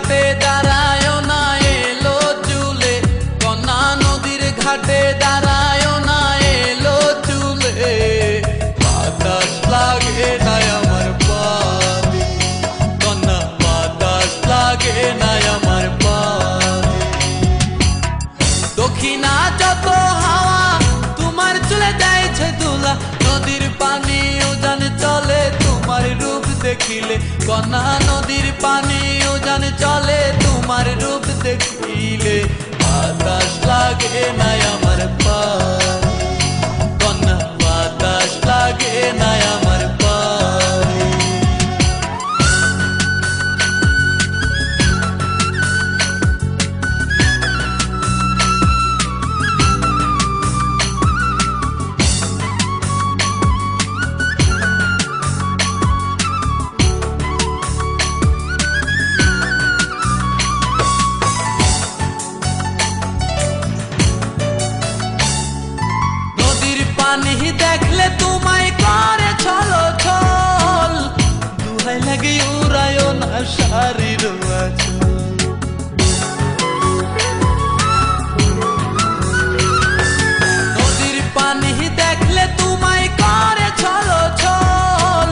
ঘাটে দাঁড়ায় না এলো চুলে, কন্যা নদীর ঘাটে দাঁড়ায় না এলো চুলে। বাতাস লাগে না আমার পায়ে, কন্যা বাতাস লাগে না আমার পায়ে। দক্ষিণা যত হাওয়া তোমার চলে যাইছে দুলা, নদীর পানি উজান চলে তোমার রূপ দেখিলে, কন্যা নদীর পানি উজান চলে তোমার রূপ দেখিলে। বাতাস লাগে না আমার পায়ে, কন্যা বাতাস লাগে না আমার পায়ে। পানি দেখলে তোমায় করে ছলো ছল, দুহাই লাগে উড়ায় না শাড়ির আঁচল। নদীর পানি দেখলে তোমায় করে ছলো ছল,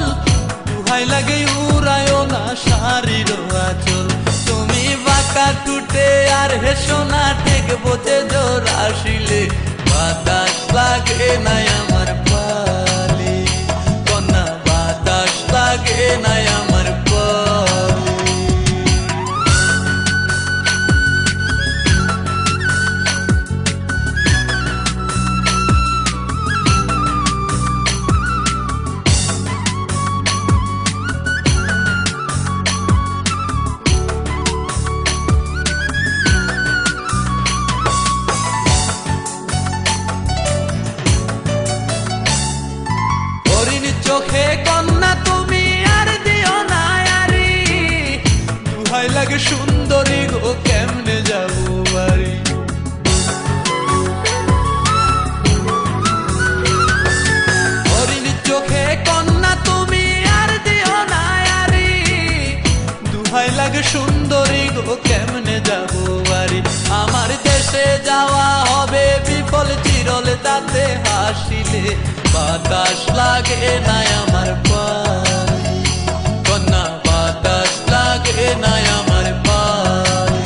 দুহাই লাগে উড়ায় না শাড়ির আঁচল। তুমি বাঁকা টুটে আর হেসো না ঠিক বোঝে জোর আসিলে, বাতাস লাগে না আমার পালে, কন্যা বাতাস লাগে না আমার পালে। চোখে কন্যা তুমি আর দিও না আরি, দুহাই লাগে সুন্দরী গো কেমনে যাবো বাড়ি। হরিণ চোখে কন্যা তুমি আর দিও না আরি, দুহাই লাগে সুন্দরী গো কেমনে যাবো বাড়ি। আমার দেশে যাওয়া হবে বিফল চিরল তাতে হাসিলে, বাতাস লাগে না আমার পায়ে, কন্যা বাতাস লাগে না আমার পায়ে।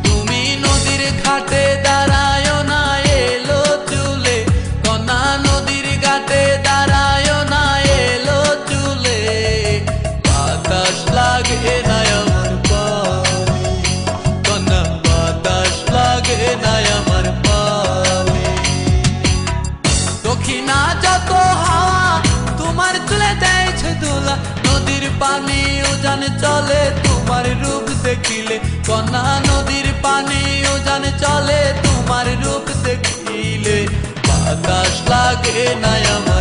তুমি নদীর ঘাটে দাঁড়ায় না এলো চুলে, কন্যা নদীর ঘাটে দাঁড়ায় না এলো চুলে। বাতাস লাগে না আমার পায়ে, কন্যা বাতাস লাগে না আমার পায়ে। দক্ষিণা যত হাওয়া তোমার চলে যাইছে দোলা, নদীর পানি উজান চলে তোমার রূপ দেখিলে, কন্যা নদীর পানি উজান চলে তোমার রূপ দেখিলে। বাতাস লাগে না আমার